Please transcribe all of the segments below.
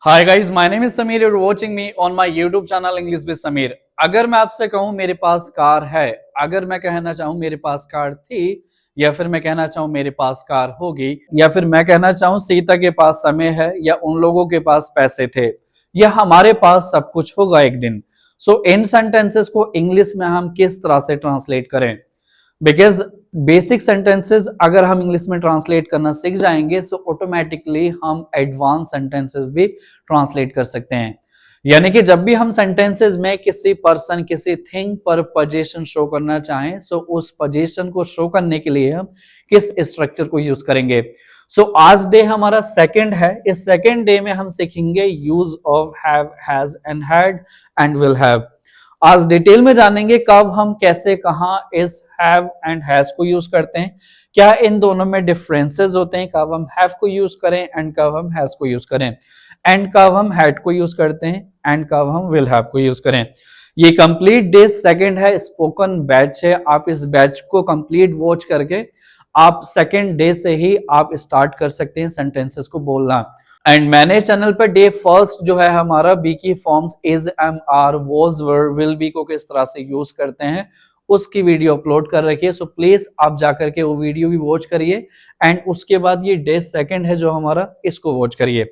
Hi guys, my name is Sameer, you are watching me on my YouTube channel English with Sameer. अगर मैं आपसे कहूं मेरे पास कार है, अगर मैं कहना चाहूं मेरे पास कार थी, या फिर मैं कहना चाहूं मेरे पास कार होगी, या फिर मैं कहना चाहूं सीता के पास समय है, या उन लोगों के पास पैसे थे, या हमारे पास सब कुछ होगा एक दिन। सो इन सेंटेंसेस को इंग्लिश में हम किस तरह से ट्रांसलेट करें? बिकॉज बेसिक सेंटेंसेस अगर हम इंग्लिश में ट्रांसलेट करना सीख जाएंगे तो ऑटोमेटिकली हम एडवांस सेंटेंसेस भी ट्रांसलेट कर सकते हैं। यानी कि जब भी हम सेंटेंसेस में किसी पर्सन किसी थिंग पर पोजीशन शो करना चाहें तो उस पोजीशन को शो करने के लिए हम किस स्ट्रक्चर को यूज करेंगे। सो आज डे हमारा सेकंड है। इस सेकंड डे में हम सीखेंगे use of have, has and had and will have. आज डिटेल में जानेंगे कब हम कैसे कहां इस हैव एंड हैज को यूज करते हैं, क्या इन दोनों में डिफरेंसेस होते हैं, कब हम हैव को यूज करें एंड कब हम हैज को यूज करें, एंड कब हम हैड को यूज करते हैं एंड कब हम विल हैव को यूज करें। ये कंप्लीट डे सेकंड है, स्पोकन बैच है। आप इस बैच को कंप्लीट वॉच करके आप सेकंड डे से ही आप स्टार्ट कर सकते हैं सेंटेंसेस को बोलना। एंड मैंने चैनल पर डे फर्स्ट जो है हमारा बी की forms is, am, are, was, were, will be को किस तरह से यूज करते हैं उसकी वीडियो अपलोड कर रखी है। सो प्लीज आप जाकर के वो वीडियो भी वॉच करिए एंड उसके बाद ये डे सेकंड है जो हमारा, इसको वॉच करिए।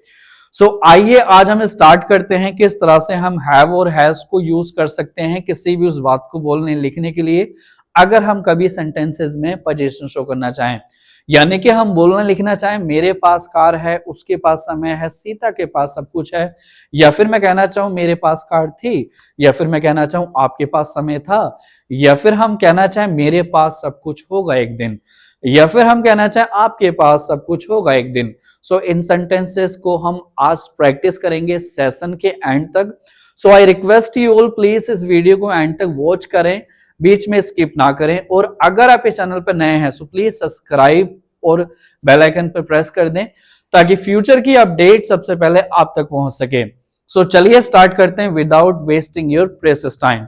सो आइए आज हम स्टार्ट करते हैं किस तरह से हम हैव और हैज को यूज कर सकते हैं किसी भी उस बात को बोलने लिखने के लिए, अगर हम कभी सेंटेंसेस में पोजीशन शो करना चाहें। यानी कि हम बोलना लिखना चाहें मेरे पास कार है, उसके पास समय है, सीता के पास सब कुछ है, या फिर मैं कहना चाहूं मेरे पास कार थी, या फिर मैं कहना चाहूं आपके पास समय था, या फिर हम कहना चाहें मेरे पास सब कुछ होगा एक दिन, या फिर हम कहना चाहें आपके पास सब कुछ होगा एक दिन। सो इन सेंटेंसेस को हम आज प्रैक्टिस करेंगे सेशन के एंड तक। So I request you all please इस वीडियो को एंड तक वॉच करें, बीच में स्किप ना करें, और अगर आप इस चैनल पर नए हैं सो प्लीज सब्सक्राइब और बेल आइकन पर प्रेस कर दें ताकि फ्यूचर की अपडेट सबसे पहले आप तक पहुंच सके। सो चलिए स्टार्ट करते हैं without wasting your precious time.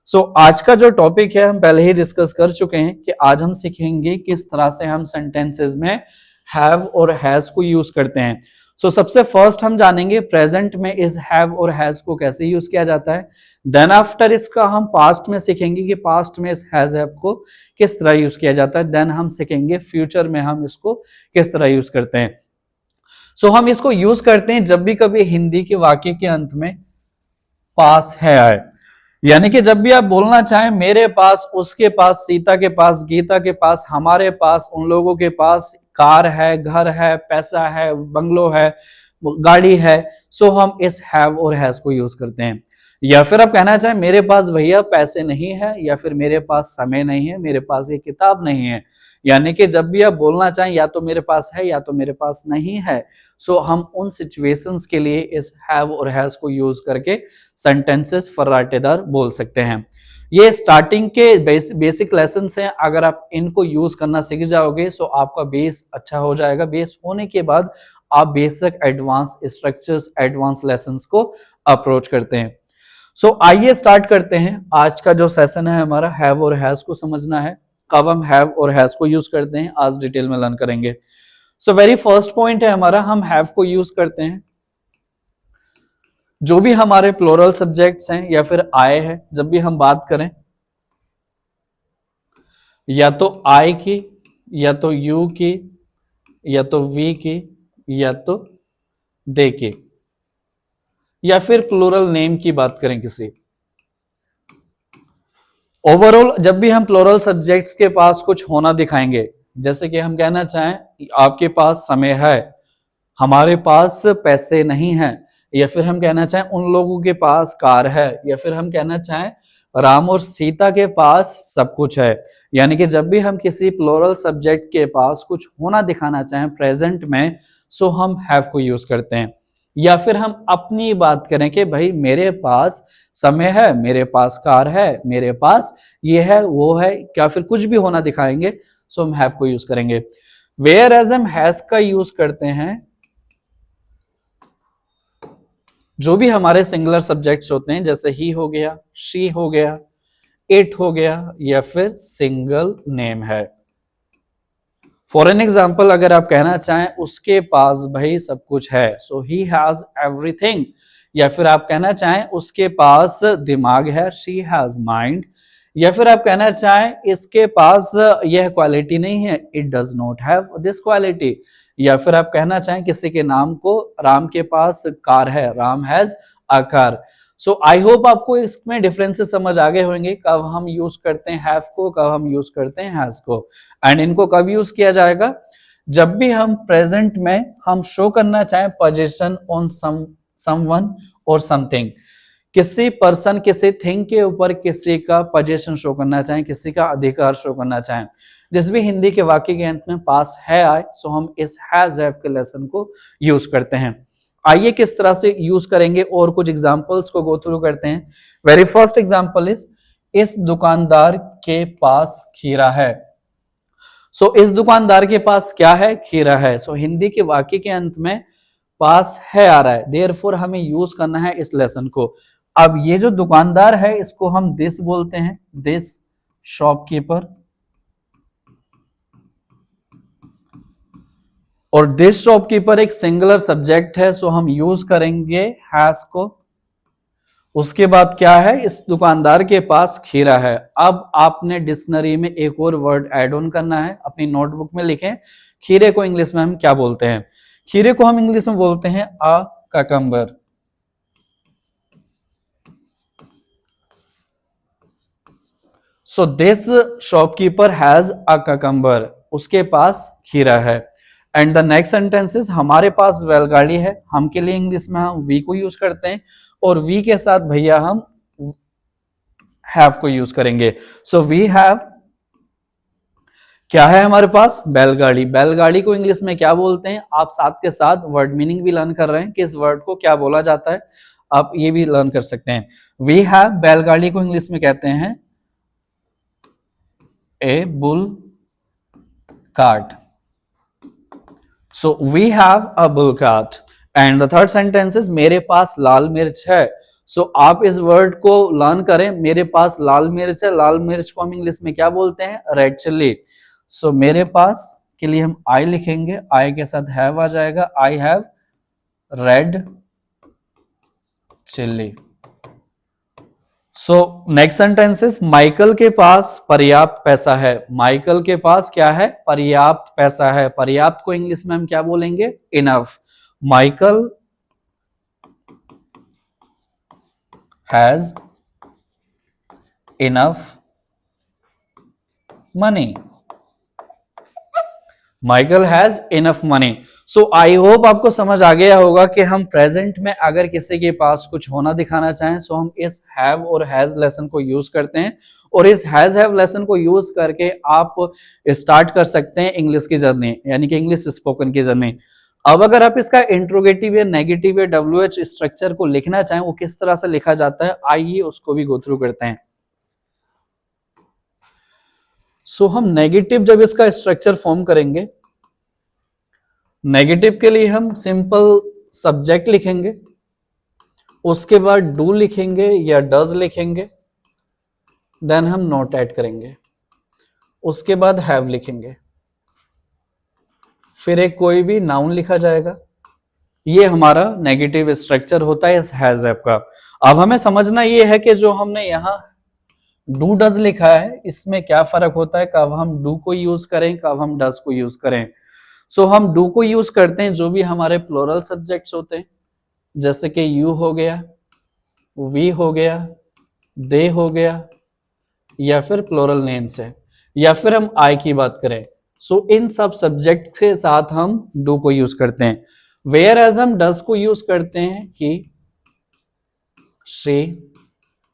So आज का जो टॉपिक है हम पहले ही डिस्कस कर चुके हैं कि आज हम सीखेंगे किस तरह से हम सेंटेंसेस में हैव और हैज को यूज करते हैं। सो सबसे फर्स्ट हम जानेंगे प्रेजेंट में इस हैव और हैज को कैसे यूज किया जाता है। देन आफ्टर इसका हम पास्ट में सीखेंगे कि पास्ट में इस हैज हैव को किस तरह यूज किया जाता है। देन हम सीखेंगे फ्यूचर में हम इसको किस तरह यूज करते हैं। सो हम इसको यूज करते हैं जब भी कभी हिंदी के वाक्य के अंत में पास है आए। यानी कि जब भी आप बोलना चाहें मेरे पास, उसके पास, सीता के पास, गीता के पास, हमारे पास, उन लोगों के पास कार है, घर है, पैसा है, बंगलो है, गाड़ी है, सो हम इस हैव और हैज को यूज करते हैं। या फिर आप कहना चाहें मेरे पास भैया पैसे नहीं है, या फिर मेरे पास समय नहीं है, मेरे पास ये किताब नहीं है। यानी कि जब भी आप बोलना चाहें या तो मेरे पास है या तो मेरे पास नहीं है, सो हम उन सिचुएशंस के लिए इस हैव और हैज को यूज करके सेंटेंसेस फर्राटेदार बोल सकते हैं। ये स्टार्टिंग के बेसिक लेसन्स हैं, अगर आप इनको यूज करना सीख जाओगे सो आपका बेस अच्छा हो जाएगा। बेस होने के बाद आप basic advance structures, advance lessons को अप्रोच करते हैं। सो आइए स्टार्ट करते हैं। आज का जो सेशन है हमारा हैव और हैज को समझना है, कब हम हैव और हैज को यूज करते हैं आज डिटेल में लर्न करेंगे। सो वेरी फर्स्ट पॉइंट है हमारा, हम हैव को यूज करते हैं जो भी हमारे प्लूरल सब्जेक्ट्स हैं या फिर आए हैं। जब भी हम बात करें या तो आई की, या तो यू की, या तो वी की, या तो दे की, या फिर प्लूरल नेम की बात करें किसी, ओवरऑल जब भी हम प्लूरल सब्जेक्ट्स के पास कुछ होना दिखाएंगे, जैसे कि हम कहना चाहें आपके पास समय है, हमारे पास पैसे नहीं है, या फिर हम कहना चाहें उन लोगों के पास कार है, या फिर हम कहना चाहें राम और सीता के पास सब कुछ है। यानी कि जब भी हम किसी प्लूरल सब्जेक्ट के पास कुछ होना दिखाना चाहें प्रेजेंट में, सो हम हैव को यूज करते हैं। या फिर हम अपनी बात करें कि भाई मेरे पास समय है, मेरे पास कार है, मेरे पास ये है वो है, या फिर कुछ भी होना दिखाएंगे सो हम हैव को यूज करेंगे। वेयर एज हम हैज का यूज करते हैं जो भी हमारे सिंगुलर सब्जेक्ट्स होते हैं, जैसे ही हो गया, शी हो गया, इट हो गया, या फिर सिंगल नेम है। फॉर एन एग्जाम्पल अगर आप कहना चाहें उसके पास भाई सब कुछ है, सो ही हैज एवरीथिंग, या फिर आप कहना चाहें उसके पास दिमाग है, शी हैज माइंड, या फिर आप कहना चाहें इसके पास यह क्वालिटी नहीं है, it does not have this quality, या फिर आप कहना चाहें किसी के नाम को, राम के पास कार है, Ram has a car. So I hope आपको इसमें डिफरेंसेस समझ आ गए होंगे, कब हम यूज करते हैं हैव को, कब हम यूज करते हैं हैज को, एंड इनको कब यूज किया जाएगा, जब भी हम प्रेजेंट में हम शो करना चाहें पोजीशन ऑन समवन और समथिंग, किसी पर्सन किसी थिंग के ऊपर किसी का पोजीशन शो करना चाहें, किसी का अधिकार शो करना चाहें। जिस भी हिंदी के वाक्य के अंत में पास है आए, सो हम इस हैज हैव के लेसन को यूज करते हैं। आइए किस तरह से यूज करेंगे और कुछ एग्जांपल्स को गो थ्रू करते हैं। वेरी फर्स्ट एग्जांपल इस दुकानदार के पास खीरा है। सो इस दुकानदार के पास क्या है, खीरा है। सो हिंदी के वाक्य के अंत में पास है आ रहा है, देयरफॉर हमें यूज करना है इस लेसन को। अब ये जो दुकानदार है इसको हम दिस बोलते हैं, दिस शॉपकीपर, और दिस शॉपकीपर एक सिंगुलर सब्जेक्ट है, सो हम यूज करेंगे हैज को। उसके बाद क्या है, इस दुकानदार के पास खीरा है। अब आपने डिक्शनरी में एक और वर्ड ऐड ऑन करना है, अपनी नोटबुक में लिखें, खीरे को इंग्लिश में हम क्या बोलते हैं। खीरे को हम इंग्लिश में बोलते हैं a cucumber. So this shopkeeper has a cucumber, उसके पास खीरा है। And the next sentence is हमारे पास बैलगाड़ी है, हम के लिए इंग्लिश में हम वी को यूज करते हैं, और वी के साथ भैया हम हैव को यूज करेंगे। सो वी हैव, क्या है हमारे पास, बैलगाड़ी। बैलगाड़ी को इंग्लिश में क्या बोलते हैं, आप साथ के साथ वर्ड मीनिंग भी लर्न कर रहे हैं कि इस वर्ड को क्या बोला जाता है, आप ये भी लर्न कर सकते हैं। वी हैव, बैलगाड़ी को इंग्लिश में कहते हैं a bull cart. So we have a bull cart. And the third sentence is मेरे पास लाल मिर्च है। सो आप इस वर्ड को लर्न करें, मेरे पास लाल मिर्च है। लाल मिर्च को हम इंग्लिश में क्या बोलते हैं, रेड चिल्ली। सो मेरे पास के लिए हम आई लिखेंगे, आई के साथ हैव आ जाएगा, I have read chilli. So next sentence is Michael के पास पर्याप्त पैसा है। माइकल के पास क्या है, पर्याप्त पैसा है। पर्याप्त को इंग्लिश में हम क्या बोलेंगे, enough. Michael has enough money. Michael has enough money. So I hope आपको समझ आ गया होगा कि हम प्रेजेंट में अगर किसी के पास कुछ होना दिखाना चाहें, सो हम इस हैव और हैज लेसन को यूज करते हैं, और इस हैज हैव लेसन को यूज करके आप स्टार्ट कर सकते हैं इंग्लिश की जर्नी, यानी कि इंग्लिश स्पोकन की जर्नी। अब अगर आप इसका इंट्रोगेटिव या नेगेटिव या WH स्ट्रक्चर को लिखना चाहें, वो किस तरह से लिखा जाता है, आइए उसको भी गो थ्रू करते हैं। सो हम नेगेटिव जब इसका स्ट्रक्चर फॉर्म करेंगे, नेगेटिव के लिए हम सिंपल सब्जेक्ट लिखेंगे, उसके बाद डू लिखेंगे या डज लिखेंगे, देन हम नॉट ऐड करेंगे, उसके बाद हैव लिखेंगे, फिर एक कोई भी नाउन लिखा जाएगा। ये हमारा नेगेटिव स्ट्रक्चर होता है इस हैज हैव का। अब हमें समझना ये है कि जो हमने यहाँ डू डज लिखा है, इसमें क्या फर्क होता है, कब हम डू को यूज करें, कब हम डज को यूज करें। सो हम डू को यूज करते हैं जो भी हमारे प्लूरल सब्जेक्ट्स होते हैं, जैसे कि यू हो गया, वी हो गया, दे हो गया, या फिर प्लूरल नेम्स है, या फिर हम आई की बात करें। सो इन सब सब्जेक्ट के साथ हम डू को यूज करते हैं। वेयर एज हम डज को यूज करते हैं ही, शी,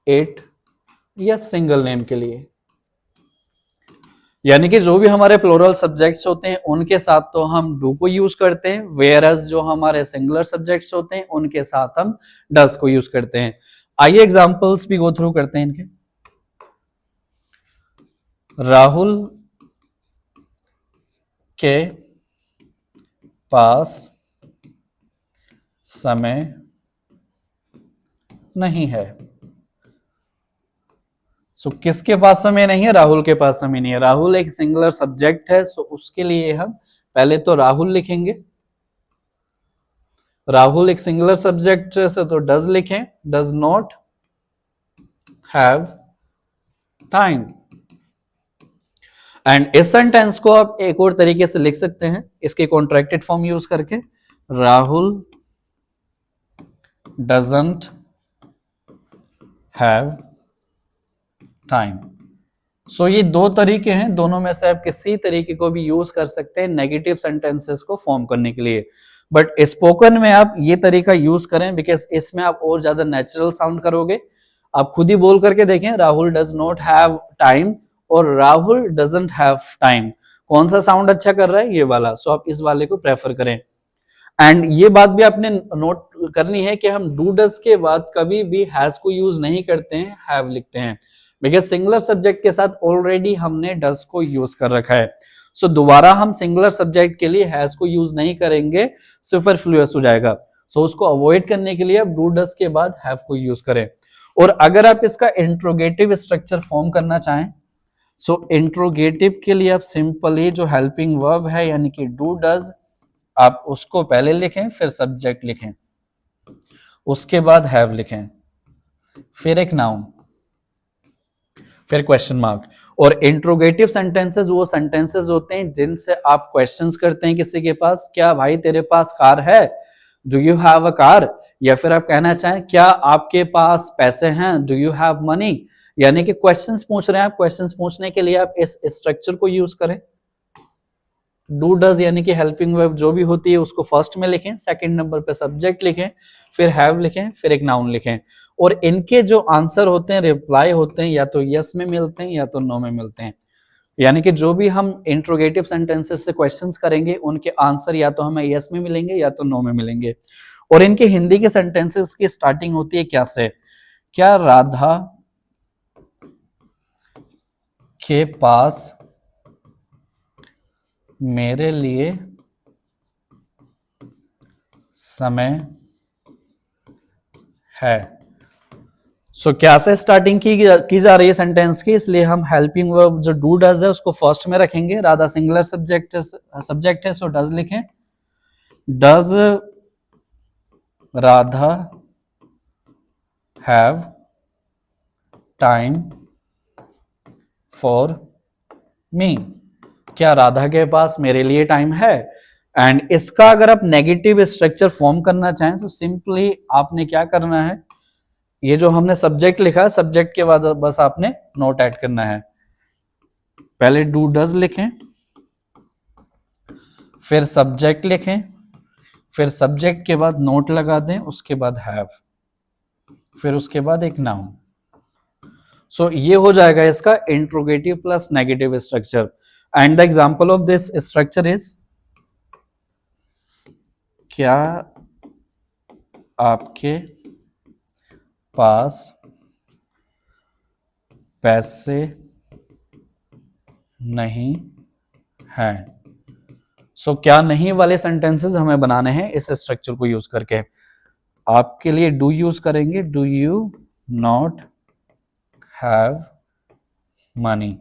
इट या सिंगल नेम के लिए, यानी कि जो भी हमारे प्लूरल सब्जेक्ट्स होते हैं उनके साथ तो हम डू को यूज करते हैं, वेयर एज जो हमारे सिंगुलर सब्जेक्ट्स होते हैं उनके साथ हम डज को यूज करते हैं। आइए एग्जांपल्स भी गो थ्रू करते हैं इनके। राहुल के पास समय नहीं है। सो किसके पास समय नहीं है? राहुल के पास समय नहीं है। राहुल एक सिंगुलर सब्जेक्ट है, सो उसके लिए हम पहले तो राहुल लिखेंगे। राहुल एक सिंगुलर सब्जेक्ट से तो डज लिखें, does not have time. And इस सेंटेंस को आप एक और तरीके से लिख सकते हैं, इसके कॉन्ट्रैक्टेड फॉर्म यूज करके, राहुल डजंट हैव टाइम। सो ये दो तरीके हैं, दोनों में से आप किसी तरीके को भी यूज कर सकते हैं नेगेटिव सेंटेंसेस को फॉर्म करने के लिए। बट स्पोकन में आप ये तरीका यूज करें, बिकॉज इसमें आप और ज्यादा नेचुरल साउंड करोगे। आप खुद ही बोल करके देखें, Rahul does not have time और राहुल डजंट हैव टाइम, कौन सा साउंड अच्छा कर रहा है? ये वाला। सो आप इस वाले को प्रेफर करें। एंड ये बात भी आपने नोट करनी है कि हम डू डज के बाद कभी भी हैज को यूज नहीं करते हैं, हैव लिखते हैं, बिकॉज सिंगुलर सब्जेक्ट के साथ ऑलरेडी हमने डज को यूज कर रखा है। सो दोबारा हम सिंगुलर सब्जेक्ट के लिए हैज को यूज नहीं करेंगे, सुपरफ्लुअस हो जाएगा। सो उसको अवॉइड करने के लिए आप डू डज के बाद हैव को यूज करें। और अगर आप इसका इंट्रोगेटिव स्ट्रक्चर फॉर्म करना चाहें, सो इंट्रोगेटिव के लिए आप सिंपली जो हेल्पिंग वर्ब है यानी कि डू डज, आप उसको पहले लिखें, फिर सब्जेक्ट लिखें, उसके बाद हैव लिखें, फिर एक नाउन, फिर क्वेश्चन मार्क। और इंट्रोगेटिव सेंटेंसेस वो सेंटेंसेस होते हैं जिनसे आप क्वेश्चंस करते हैं किसी के पास, क्या भाई तेरे पास कार है? Do you have a car? या फिर आप कहना चाहें, क्या आपके पास पैसे हैं? Do you have money? यानी कि क्वेश्चंस पूछ रहे हैं आप, क्वेश्चंस पूछने के लिए आप इस स्ट्रक्चर को यूज करें। डू डज यानी कि हेल्पिंग वर्ब जो भी होती है उसको फर्स्ट में लिखें, सेकंड नंबर पे सब्जेक्ट लिखें, फिर हैव लिखें, फिर एक नाउन लिखें। और इनके जो आंसर होते हैं, रिप्लाई होते हैं, या तो यस में मिलते हैं या तो नो में मिलते हैं। यानी कि जो भी हम इंट्रोगेटिव सेंटेंसेस से क्वेश्चंस करेंगे उनके आंसर या तो हमें यस में मिलेंगे या तो नो में मिलेंगे। और इनके हिंदी के सेंटेंसेस की स्टार्टिंग होती है क्या से? क्या राधा के पास मेरे लिए समय है? सो क्या से स्टार्टिंग की जा रही है सेंटेंस की, इसलिए हम हेल्पिंग वर्ब जो डू डज है उसको फर्स्ट में रखेंगे। राधा सिंगुलर सब्जेक्ट है, सो डज लिखें। Does Radha have time for me? क्या राधा के पास मेरे लिए टाइम है? एंड इसका अगर आप नेगेटिव स्ट्रक्चर फॉर्म करना चाहें तो सिंपली आपने क्या करना है, ये जो हमने सब्जेक्ट लिखा है, सब्जेक्ट के बाद बस आपने नोट ऐड करना है। पहले डू डज लिखें, फिर सब्जेक्ट लिखें, फिर सब्जेक्ट के बाद नोट लगा दें, उसके बाद हैव, फिर उसके बाद एक नाउन। सो ये हो जाएगा इसका interrogative plus negative structure. And the example of this structure is, क्या आपके पास पैसे नहीं हैं? सो क्या नहीं वाले सेंटेंसेस हमें बनाने हैं इस स्ट्रक्चर को यूज करके। आपके लिए डू यूज करेंगे, do you not have money?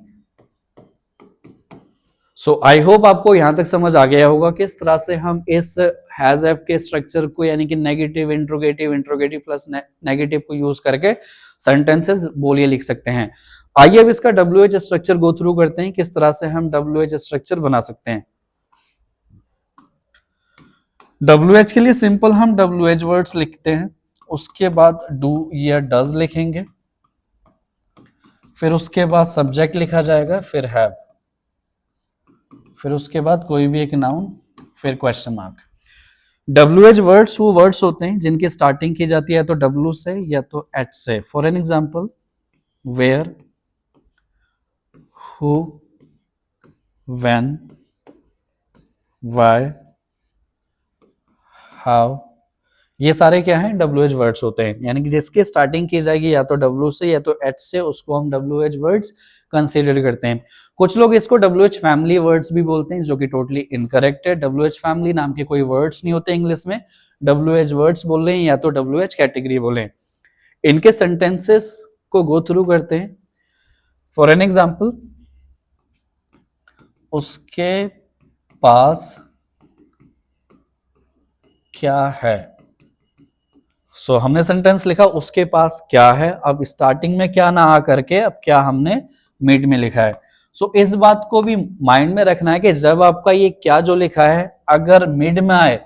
So I hope आपको यहां तक समझ आ गया होगा किस तरह से हम इस हैज हैव के स्ट्रक्चर को यानी कि नेगेटिव इंट्रोगेटिव प्लस नेगेटिव को यूज करके सेंटेंसेस बोलिए लिख सकते हैं। आइए अब इसका WH स्ट्रक्चर गो थ्रू करते हैं, किस तरह से हम WH स्ट्रक्चर बना सकते हैं। WH के लिए सिंपल हम WH वर्ड्स लिखते हैं, उसके बाद डू या डज लिखेंगे, फिर उसके बाद सब्जेक्ट लिखा जाएगा, फिर हैव, फिर उसके बाद कोई भी एक नाउन, फिर क्वेश्चन मार्क। WH वर्ड्स वो वर्ड्स होते हैं जिनकी स्टार्टिंग की जाती है तो W से या तो H से। For an example, where, who, when, why, how, ये सारे क्या हैं? WH वर्ड्स होते हैं। यानी कि जिसकी स्टार्टिंग की जाएगी या तो W से या तो H से, उसको हम WH वर्ड्स कंसीडर करते हैं। कुछ लोग इसको WH फैमिली वर्ड्स भी बोलते हैं, जो कि टोटली इनकरेक्ट है। WH फैमिली नाम के कोई वर्ड्स नहीं होते इंग्लिश में, WH वर्ड्स बोल रहे हैं या तो WH कैटेगरी बोले। इनके सेंटेंसेस को गो थ्रू करते हैं। फॉर एन एग्जाम्पल, उसके पास क्या है। सो हमने सेंटेंस लिखा उसके पास क्या है, अब स्टार्टिंग में क्या ना आ करके अब क्या हमने मिड में लिखा है। सो इस बात को भी माइंड में रखना है कि जब आपका ये क्या जो लिखा है अगर मिड में आए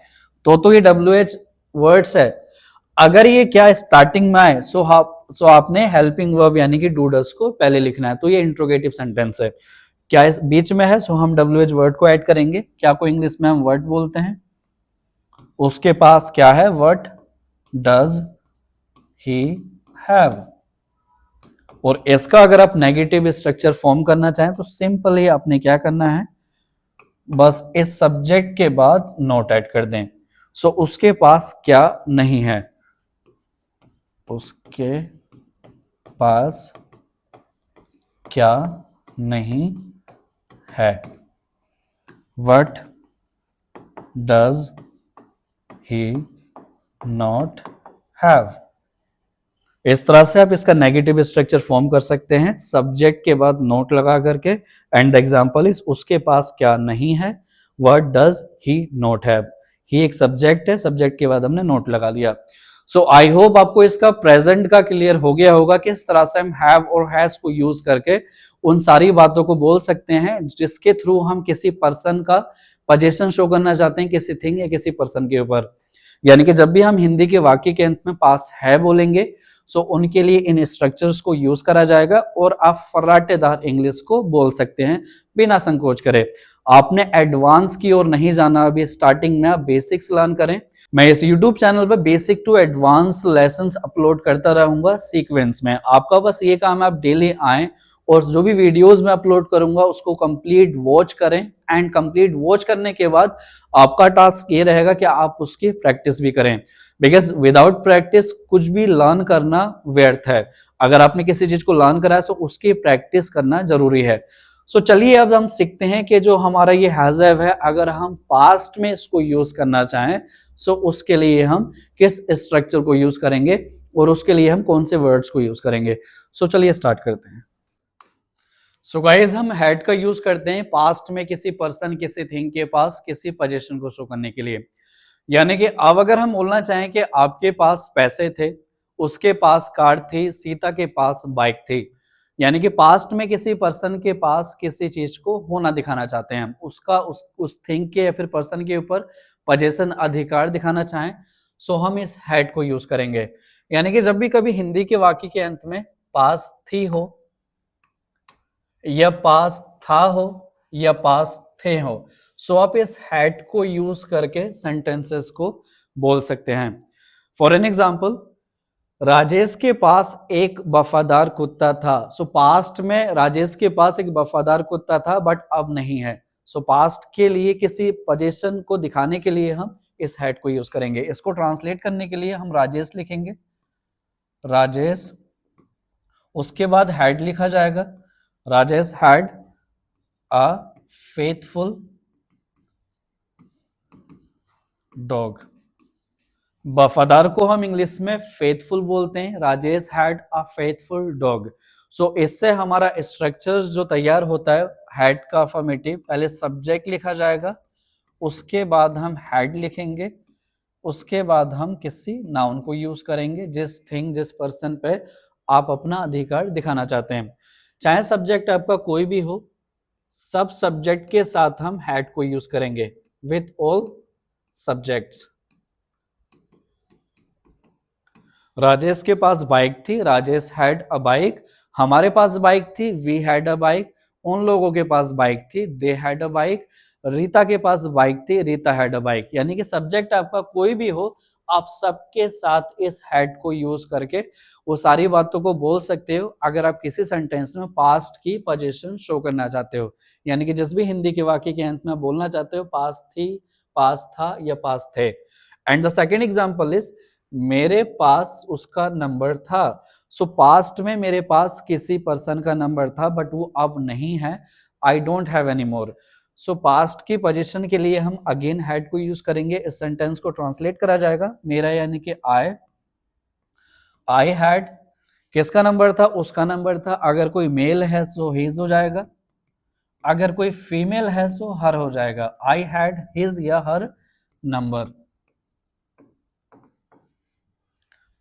तो ये WH वर्ड्स है, अगर ये क्या स्टार्टिंग में आए सो आपने हेल्पिंग वर्ब यानी कि डू डस को पहले लिखना है, तो ये इंट्रोगेटिव सेंटेंस है। क्या इस बीच में है सो हम WH वर्ड को ऐड करेंगे। क्या को इंग्लिश में हम वर्ड बोलते हैं, उसके पास क्या है, व्हाट डज ही हैव। और इसका अगर आप नेगेटिव स्ट्रक्चर फॉर्म करना चाहें तो सिंपल ही आपने क्या करना है, बस इस सब्जेक्ट के बाद नोट ऐड कर दें। सो उसके पास क्या नहीं है, उसके पास क्या नहीं है, what does he not have. इस तरह से आप इसका नेगेटिव स्ट्रक्चर फॉर्म कर सकते हैं, सब्जेक्ट के बाद नोट लगा करके। एंड द एग्जांपल इज उसके पास क्या नहीं है, what does he not have. He एक सब्जेक्ट है, सब्जेक्ट के बाद हमने नोट लगा दिया। सो आई होप आपको इसका प्रेजेंट का क्लियर हो गया होगा किस तरह से हम हैव और हैज को यूज करके उन सारी बातों को बोल सकते हैं जिसके थ्रू हम किसी पर्सन का पोजीशन शो करना चाहते हैं किसी थिंग या किसी पर्सन के ऊपर। यानी कि जब भी हम हिंदी के वाक्य के अंत में पास है बोलेंगे सो उनके लिए इन स्ट्रक्चर्स को यूज करा जाएगा और आप फर्राटेदार इंग्लिश को बोल सकते हैं बिना संकोच करे। आपने एडवांस की ओर नहीं जाना, अभी स्टार्टिंग में आप बेसिक्स लर्न करें। मैं इस YouTube चैनल पर basic to advance lessons upload करता रहूंगा सीक्वेंस में। आपका बस ये काम है आप डेली आएं और जो भी वीडियोस मैं अपलोड करूंगा उसको कंप्लीट वॉच करें। एंड कंप्लीट वॉच करने के बाद आपका टास्क ये रहेगा कि आप उसकी प्रैक्टिस भी करें, बिकॉज विदाउट प्रैक्टिस कुछ भी लर्न करना व्यर्थ है। अगर आपने किसी चीज को लर्न करा है तो उसकी प्रैक्टिस करना जरूरी है। सो चलिए अब हम सीखते हैं कि जो हमारा ये हैज़ है अगर हम पास्ट में इसको यूज करना चाहें सो उसके लिए हम किस स्ट्रक्चर को यूज करेंगे और उसके लिए हम कौन से वर्ड्स को यूज करेंगे। सो चलिए स्टार्ट करते हैं। सो गाइस हम हैड का यूज करते हैं पास्ट में किसी पर्सन किसी थिंग के पास किसी पोजीशन को शो करने के लिए। यानी कि अब अगर हम बोलना चाहें कि आपके पास पैसे थे, उसके पास कार थी, सीता के पास बाइक थी, यानी कि पास्ट में किसी पर्सन के पास किसी चीज को होना दिखाना चाहते हैं हम, उसका उस थिंग के या फिर पर्सन के ऊपर पोजीशन अधिकार दिखाना चाहें सो हम इस हैड को यूज करेंगे। यानी कि जब भी कभी हिंदी के वाक्य के अंत में पास थी हो या पास था हो या पास थे हो सो आप इस हैड को यूज करके सेंटेंसेस को बोल सकते हैं। फॉर एन एग्जाम्पल, राजेश के पास एक वफादार कुत्ता था। सो पास्ट में राजेश के पास एक वफादार कुत्ता था बट अब नहीं है। सो पास्ट के लिए किसी पोजीशन को दिखाने के लिए हम इस हैड को यूज करेंगे। इसको ट्रांसलेट करने के लिए हम राजेश लिखेंगे, राजेश, उसके बाद हैड लिखा जाएगा, Rajesh had a faithful dog. वफादार को हम इंग्लिश में फेथफुल बोलते हैं, Rajesh had a faithful dog. So इससे हमारा स्ट्रक्चर जो तैयार होता है हैड का अफर्मेटिव, पहले सब्जेक्ट लिखा जाएगा, उसके बाद हम हैड लिखेंगे, उसके बाद हम किसी नाउन को यूज करेंगे जिस थिंग जिस पर्सन पे आप अपना अधिकार दिखाना चाहते हैं। चाहे सब्जेक्ट आपका कोई भी हो, सब सब्जेक्ट के साथ हम हैड को यूज करेंगे विथ ऑल सब्जेक्ट्स। राजेश के पास बाइक थी, राजेश हैड अ बाइक। हमारे पास बाइक थी, वी हैड अ बाइक। उन लोगों के पास बाइक थी, they had a bike. Rita के पास बाइक थी, रीता हैड अ बाइक। यानी कि सब्जेक्ट आपका कोई भी हो, आप सबके साथ इस हैड को यूज करके वो सारी बातों को बोल सकते हो अगर आप किसी सेंटेंस में पास्ट की पोजीशन शो करना चाहते हो। यानी कि जिस भी हिंदी के वाक्य के अंत में बोलना चाहते हो पास थी, पास था या पास थे। And the second example is मेरे पास उसका नंबर था। सो पास्ट में मेरे पास किसी पर्सन का नंबर था बट वो अब नहीं है, I don't have any more. So past की पोजीशन के लिए हम अगेन हैड को यूज करेंगे। इस सेंटेंस को ट्रांसलेट करा जाएगा, मेरा यानी कि आई हैड किसका नंबर था? उसका नंबर था। अगर कोई मेल है सो हिज हो जाएगा, अगर कोई फीमेल है सो हर हो जाएगा। आई हैड हिज या her number.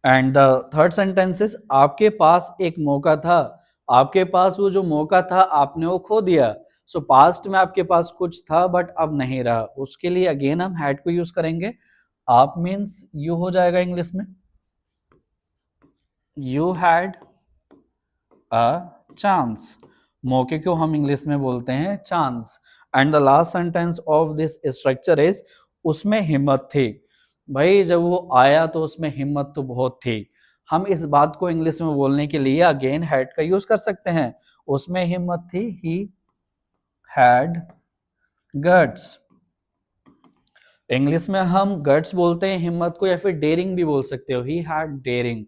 And the third sentence is आपके पास एक मौका था। आपके पास वो जो मौका था आपने वो खो दिया। सो पास्ट में आपके पास कुछ था बट अब नहीं रहा, उसके लिए अगेन हम हैड को यूज करेंगे। आप मीन्स यू हो जाएगा इंग्लिश में। You had a chance. मौके को हम इंग्लिश में बोलते हैं chance. And the last sentence of this structure is उसमें हिम्मत थी। भाई जब वो आया तो उसमें हिम्मत तो बहुत थी। हम इस बात को इंग्लिश में बोलने के लिए अगेन हैड का यूज कर सकते हैं। उसमें हिम्मत थी, ही हैड गट्स। इंग्लिश में हम गट्स बोलते हैं हिम्मत को, या फिर डेयरिंग भी बोल सकते हो। He had daring.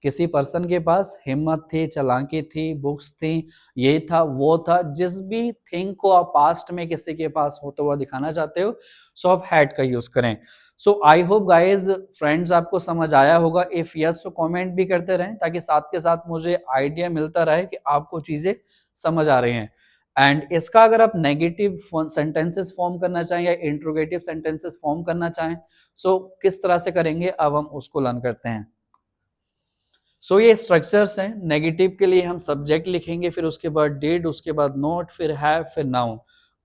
किसी पर्सन के पास हिम्मत थी, चालाकी थी, बुक्स थी, ये था वो था, जिस भी थिंग को आप पास्ट में किसी के पास होता हुआ दिखाना चाहते हो सो आप हैड का यूज करें। सो आई होप गाइज फ्रेंड्स आपको समझ आया होगा। इफ यस तो कमेंट भी करते रहें ताकि साथ के साथ मुझे आइडिया मिलता रहे कि आपको चीजें समझ आ रही हैं। एंड इसका अगर आप नेगेटिव सेंटेंसेस फॉर्म करना चाहें या इंट्रोगेटिव सेंटेंसेस फॉर्म करना चाहें सो किस तरह से करेंगे अब हम उसको लर्न करते हैं। सो ये स्ट्रक्चर्स हैं। नेगेटिव के लिए हम सब्जेक्ट लिखेंगे, फिर उसके बाद डिड, उसके बाद नॉट, फिर हैव, फिर नाउन।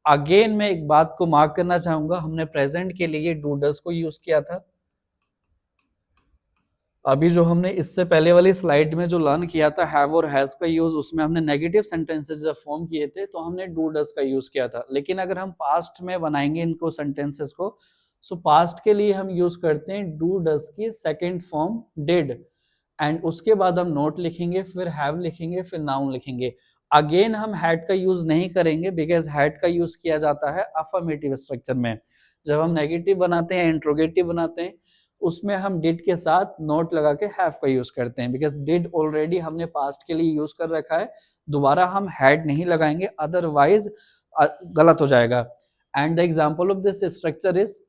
अगेन मैं एक बात को मार्क करना चाहूंगा, हमने प्रेजेंट के लिए डू डज को यूज किया था। अभी जो हमने इससे पहले वाली स्लाइड में जो लर्न किया था हैव और हैज का यूज, उसमें हमने नेगेटिव सेंटेंसेस जब फॉर्म किए थे तो हमने डू डज का यूज किया था। लेकिन अगर हम पास्ट में बनाएंगे इनको सेंटेंसेस को सो पास्ट के लिए हम यूज करते हैं डू डज की सेकेंड फॉर्म डिड। एंड उसके बाद हम नोट लिखेंगे, फिर हैव लिखेंगे, फिर नाउन लिखेंगे। अगेन हम हैड का यूज नहीं करेंगे बिकॉज हैड का यूज किया जाता है अफर्मेटिव स्ट्रक्चर में। जब हम नेगेटिव बनाते हैं, इंट्रोगेटिव बनाते हैं, उसमें हम डिड के साथ नोट लगा के हैव का यूज करते हैं बिकॉज डिड ऑलरेडी हमने पास्ट के लिए यूज कर रखा है। दोबारा हम हैड नहीं लगाएंगे, अदरवाइज गलत हो जाएगा। And the example of this structure is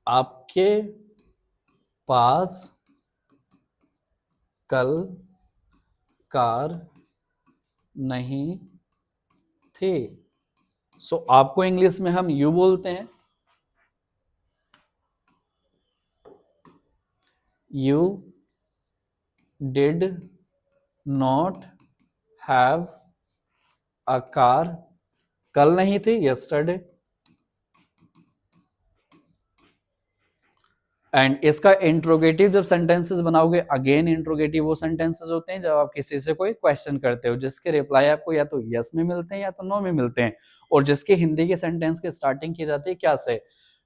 आपके पास कल कार नहीं थी। सो आपको इंग्लिश में हम यू बोलते हैं। You did not have a car. कल नहीं थी, यस्टरडे। एंड इसका इंट्रोगेटिव जब सेंटेंसेस बनाओगे, अगेन इंट्रोगेटिव वो सेंटेंसेस होते हैं जब आप किसी से कोई क्वेश्चन करते हो जिसके रिप्लाई आपको या तो यस में मिलते हैं या तो नो में मिलते हैं, और जिसके हिंदी के सेंटेंस की स्टार्टिंग की जाती है क्या से।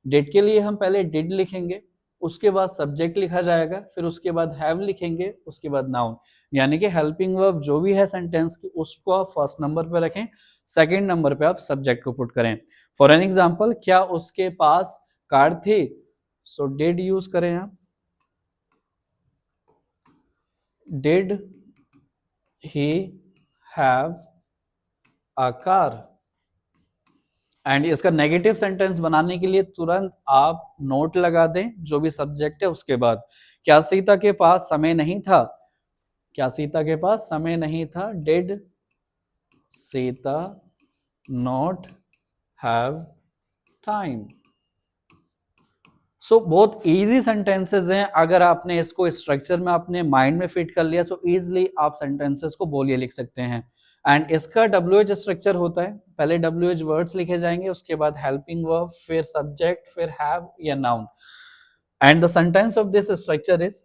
डिड के लिए हम पहले डिड लिखेंगे, उसके बाद सब्जेक्ट लिखा जाएगा, फिर उसके बाद हैव लिखेंगे, उसके बाद नाउन। यानी कि हेल्पिंग वर्ब जो भी है सेंटेंस की उसको आप फर्स्ट नंबर पे रखें, सेकंड नंबर पे आप सब्जेक्ट को पुट करें। फॉर एन एग्जांपल, क्या उसके पास कार थी, सो डिड यूज करें आप। Did he have a car. And इसका नेगेटिव सेंटेंस बनाने के लिए तुरंत आप नोट लगा दें जो भी सब्जेक्ट है उसके बाद। क्या सीता के पास समय नहीं था? क्या सीता के पास समय नहीं था? Did Sita not have time. So बहुत इजी सेंटेंसेस हैं। अगर आपने इसको स्ट्रक्चर में अपने माइंड में फिट कर लिया सो इजीली आप सेंटेंसेस को बोलिए लिख सकते हैं। एंड इसका WH स्ट्रक्चर होता है, पहले WH वर्ड्स लिखे जाएंगे, उसके बाद हेल्पिंग वर्ब, फिर सब्जेक्ट, फिर हैव या noun. And the sentence of this structure is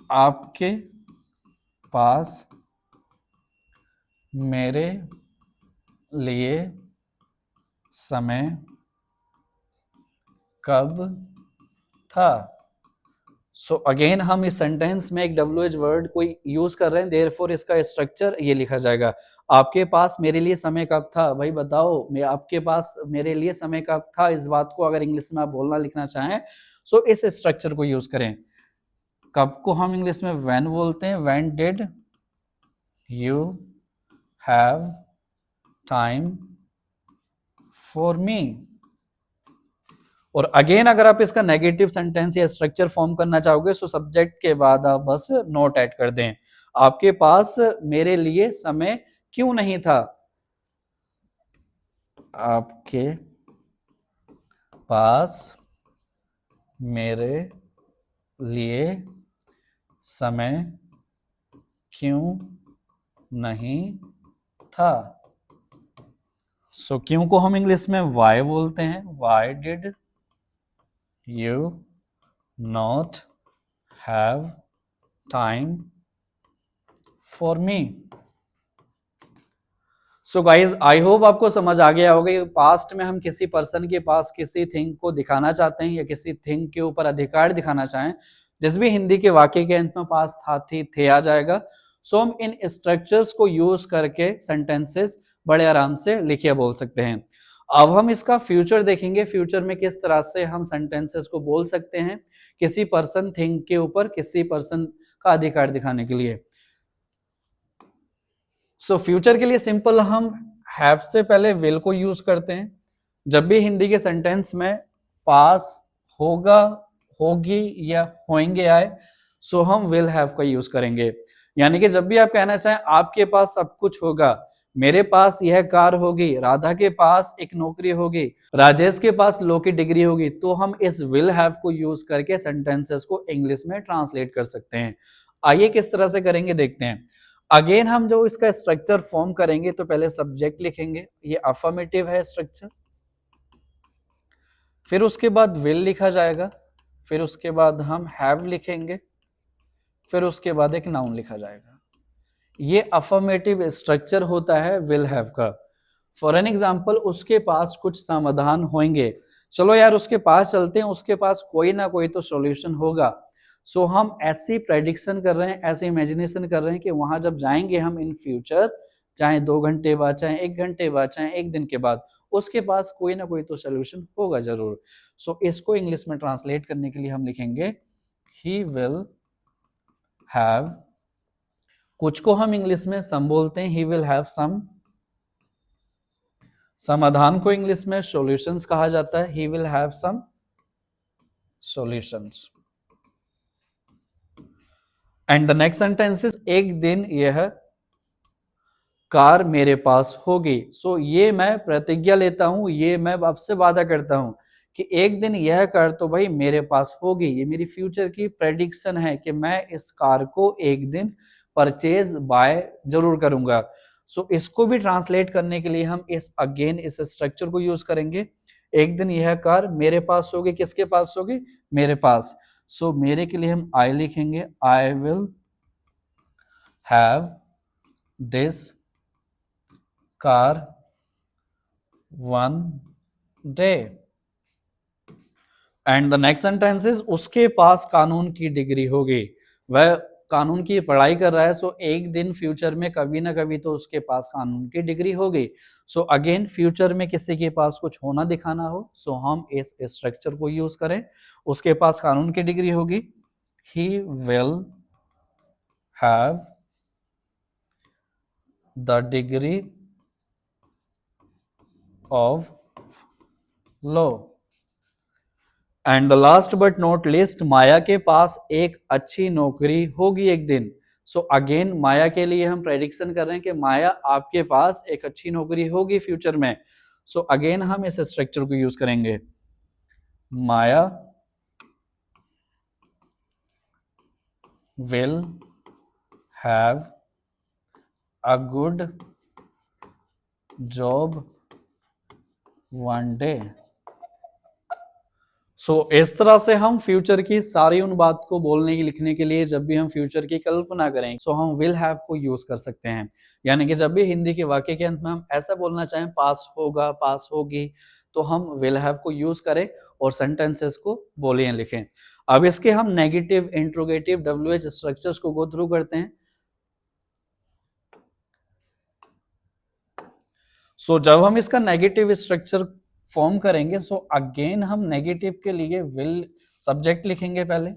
आपके पास मेरे लिए समय कब था। सो अगेन हम इस सेंटेंस में एक WH वर्ड को यूज कर रहे हैं, देयरफॉर इसका स्ट्रक्चर ये लिखा जाएगा। आपके पास मेरे लिए समय कब था? भाई बताओ, मैं आपके पास मेरे लिए समय कब था, इस बात को अगर इंग्लिश में आप बोलना लिखना चाहें सो इस स्ट्रक्चर को यूज करें। कब को हम इंग्लिश में व्हेन बोलते हैं। When did you have time for me. और अगेन अगर आप इसका नेगेटिव सेंटेंस या स्ट्रक्चर फॉर्म करना चाहोगे तो सब्जेक्ट के बाद आप बस नोट ऐड कर दें। आपके पास मेरे लिए समय क्यों नहीं था, आपके पास मेरे लिए समय क्यों नहीं था। सो क्यों को हम इंग्लिश में वाई बोलते हैं, why did you not have time for me. So guys I hope आपको समझ आ गया होगा कि पास्ट में हम किसी पर्सन के पास किसी थिंग को दिखाना चाहते हैं या किसी थिंग के ऊपर अधिकार दिखाना चाहें, जिस भी हिंदी के वाक्य के अंत में पास था थी थे आ जाएगा। सो हम इन स्ट्रक्चर्स को यूज करके सेंटेंसेस बड़े आराम से लिखे बोल सकते हैं। अब हम इसका फ्यूचर देखेंगे, फ्यूचर में किस तरह से हम सेंटेंसेस को बोल सकते हैं किसी पर्सन थिंग के ऊपर किसी पर्सन का अधिकार दिखाने के लिए। सो फ्यूचर के लिए सिंपल हम हैव से पहले विल को यूज करते हैं। जब भी हिंदी के सेंटेंस में पास होगा होगी या होंगे आए सो हम विल हैव का यूज करेंगे। यानी कि जब भी आप कहना चाहें आपके पास सब कुछ होगा, मेरे पास यह कार होगी, राधा के पास एक नौकरी होगी, राजेश के पास लॉ की डिग्री होगी, तो हम इस विल हैव को यूज करके सेंटेंसेस को इंग्लिश में ट्रांसलेट कर सकते हैं। आइए किस तरह से करेंगे देखते हैं। अगेन हम जो इसका स्ट्रक्चर फॉर्म करेंगे तो पहले सब्जेक्ट लिखेंगे, ये अफर्मेटिव है स्ट्रक्चर, फिर उसके बाद विल लिखा जाएगा, फिर उसके बाद हम हैव लिखेंगे, फिर उसके बाद एक नाउन लिखा जाएगा। ये अफर्मेटिव स्ट्रक्चर होता है विल हैव का। फॉर एन एग्जाम्पल उसके पास कुछ समाधान होंगे, चलो यार उसके पास चलते हैं, उसके पास कोई ना कोई तो सॉल्यूशन होगा। सो हम ऐसी प्रेडिक्शन कर रहे हैं, ऐसे इमेजिनेशन कर रहे हैं कि वहां जब जाएंगे हम इन फ्यूचर, चाहे 2 घंटे बाद, चाहे 1 घंटे बाद, चाहे 1 दिन के बाद, उसके पास कोई ना कोई तो सोल्यूशन होगा जरूर। सो इसको इंग्लिश में ट्रांसलेट करने के लिए हम लिखेंगे ही विल हैव, कुछ को हम इंग्लिश में सम बोलते हैं, ही विल हैव सम। समाधान को इंग्लिश में सॉल्यूशंस कहा जाता है, he will have some solutions. And the next sentence is एक दिन यह कार मेरे पास होगी। सो ये मैं प्रतिज्ञा लेता हूं, ये मैं आपसे वादा करता हूं कि एक दिन यह कार तो भाई मेरे पास होगी। ये मेरी फ्यूचर की प्रेडिक्शन है कि मैं इस कार को एक दिन परचेज बाय जरूर करूंगा। सो इसको भी ट्रांसलेट करने के लिए हम इस स्ट्रक्चर को यूज करेंगे। एक दिन यह कार मेरे पास होगी, किसके पास होगी, मेरे पास। सो मेरे के लिए हम आई लिखेंगे, I will have this car one day. And the next sentence is उसके पास कानून की डिग्री होगी, वह कानून की पढ़ाई कर रहा है। सो एक दिन फ्यूचर में कभी ना कभी तो उसके पास कानून की डिग्री होगी। सो अगेन फ्यूचर में किसी के पास कुछ होना दिखाना हो सो हम इस स्ट्रक्चर को यूज करें, उसके पास कानून की डिग्री होगी, he will have the degree of law. And the last but not least Maya के पास एक अच्छी नौकरी होगी एक दिन। सो अगेन माया के लिए हम प्रेडिक्शन कर रहे हैं कि माया आपके पास एक अच्छी नौकरी होगी फ्यूचर में। सो अगेन हम इस स्ट्रक्चर को यूज करेंगे, Maya will have a good job one day. So इस तरह से हम फ्यूचर की सारी उन बात को बोलने की लिखने के लिए जब भी हम फ्यूचर की कल्पना करें सो हम विल हैव को यूज कर सकते हैं। यानी कि जब भी हिंदी के वाक्य के अंत में हम ऐसा बोलना चाहें पास होगा, पास होगी, तो हम विल हैव को यूज करें और सेंटेंसेस को बोलें लिखें। अब इसके हम नेगेटिव, इंट्रोगेटिव, WH स्ट्रक्चर्स को गो थ्रू करते हैं। सो जब हम इसका नेगेटिव स्ट्रक्चर फॉर्म करेंगे सो अगेन हम नेगेटिव के लिए विल सब्जेक्ट लिखेंगे, पहले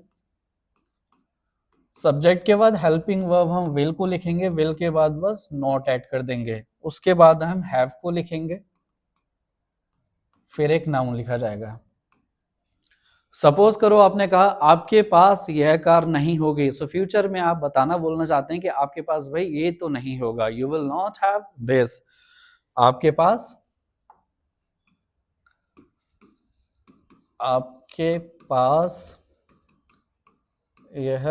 सब्जेक्ट के बाद हेल्पिंग वर्ब हम विल को लिखेंगे, विल के बाद बस नॉट ऐड कर देंगे, उसके बाद हम हैव को लिखेंगे, फिर एक नाउन लिखा जाएगा। सपोज करो आपने कहा आपके पास यह कार नहीं होगी, सो फ्यूचर में आप बताना बोलना चाहते हैं कि आपके पास भाई ये तो नहीं होगा, you will not have this, आपके पास यह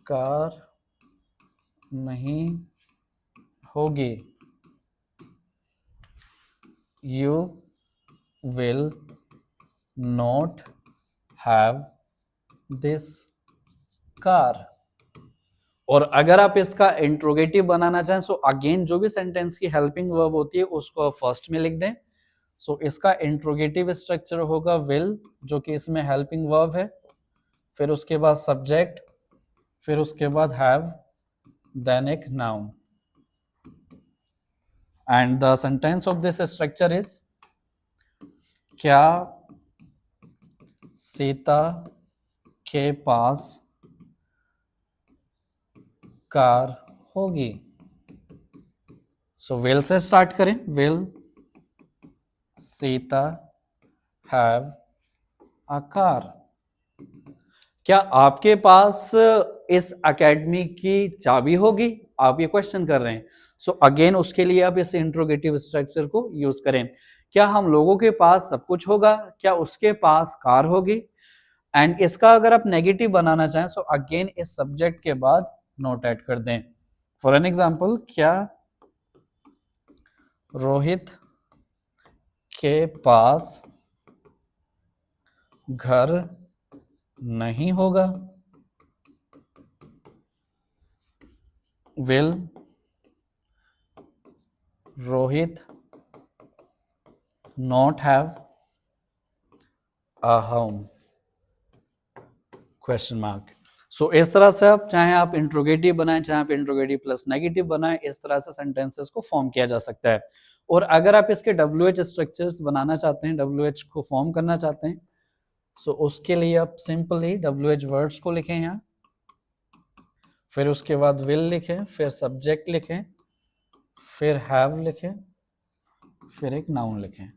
कार नहीं होगी, you will not have this car. और अगर आप इसका इंट्रोगेटिव बनाना चाहें, सो अगेन जो भी सेंटेंस की हेल्पिंग वर्ब होती है उसको फर्स्ट में लिख दें। सो इसका इंट्रोगेटिव स्ट्रक्चर होगा विल, जो कि इसमें हेल्पिंग वर्ब है, फिर उसके बाद सब्जेक्ट, फिर उसके बाद हैव, देन एक noun. And the sentence of this structure is, क्या सीता के पास कार होगी। सो विल से स्टार्ट करें, will Sita have a car. क्या आपके पास इस एकेडमी की चाबी होगी, आप ये क्वेश्चन कर रहे हैं। सो अगेन उसके लिए आप इस इंट्रोगेटिव स्ट्रक्चर को यूज करें। क्या हम लोगों के पास सब कुछ होगा, क्या उसके पास कार होगी। एंड इसका अगर आप नेगेटिव बनाना चाहें, सो अगेन इस सब्जेक्ट के बाद नोट ऐड कर दें। फॉर एन एग्जाम्पल, क्या रोहित के पास घर नहीं होगा, will Rohit not have a home, question mark. So इस तरह से आप चाहे आप इंट्रोगेटिव बनाएं, चाहे आप इंट्रोगेटिव प्लस नेगेटिव बनाएं, इस तरह से सेंटेंसेस को फॉर्म किया जा सकता है। और अगर आप इसके WH स्ट्रक्चर्स बनाना चाहते हैं, WH को फॉर्म करना चाहते हैं, सो उसके लिए आप सिंपली WH वर्ड्स को लिखें यहाँ, फिर उसके बाद विल लिखें, फिर सब्जेक्ट लिखें, फिर हैव लिखें, फिर एक नाउन लिखें।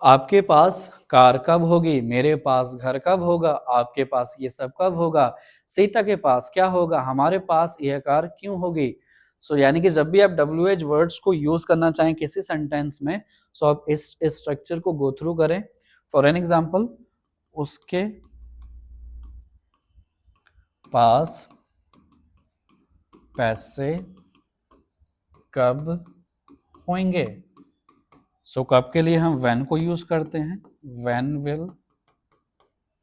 आपके पास कार कब होगी, मेरे पास घर कब होगा, आपके पास ये सब कब होगा, सीता के पास क्या होगा, हमारे पास यह कार क्यों होगी। सो यानी कि जब भी आप WH वर्ड्स को यूज करना चाहें किसी सेंटेंस में, सो आप इस स्ट्रक्चर को गो थ्रू करें। फॉर एन एग्जाम्पल, उसके पास पैसे कब होंगे। सो कब के लिए हम व्हेन को यूज करते हैं, when will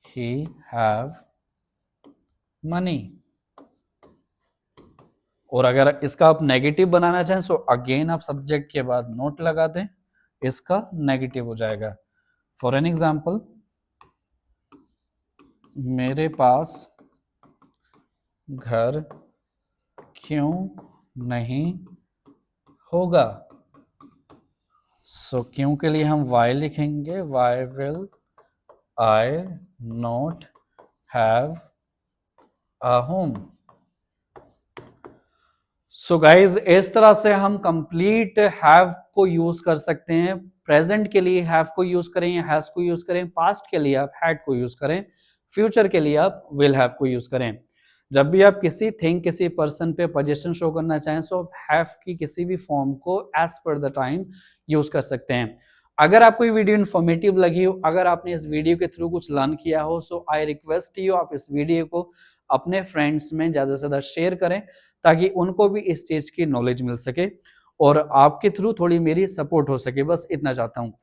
he have money. और अगर इसका आप नेगेटिव बनाना चाहें, सो अगेन आप सब्जेक्ट के बाद नोट लगा दें, इसका नेगेटिव हो जाएगा। फॉर एन एग्जाम्पल, मेरे पास घर क्यों नहीं होगा। सो क्यों के लिए हम वाई लिखेंगे, why will I not have a home. So guys इस तरह से हम कंप्लीट हैव को यूज कर सकते हैं। प्रेजेंट के लिए हैव को यूज करें या हैज को यूज करें, पास्ट के लिए आप हैड को यूज करें, फ्यूचर के लिए आप विल हैव को यूज करें। जब भी आप किसी थिंग, किसी पर्सन पे पोजीशन शो करना चाहें, सो हैव की किसी भी फॉर्म को as per the time use कर सकते हैं। अगर आपको ये वीडियो इन्फॉर्मेटिव लगी हो, अगर आपने इस वीडियो के थ्रू कुछ लर्न किया हो, सो आई रिक्वेस्ट यू आप इस वीडियो को अपने फ्रेंड्स में ज्यादा से ज्यादा शेयर करें, ताकि उनको भी इस चीज की नॉलेज मिल सके और आपके थ्रू थोड़ी मेरी सपोर्ट हो सके। बस इतना चाहता हूँ।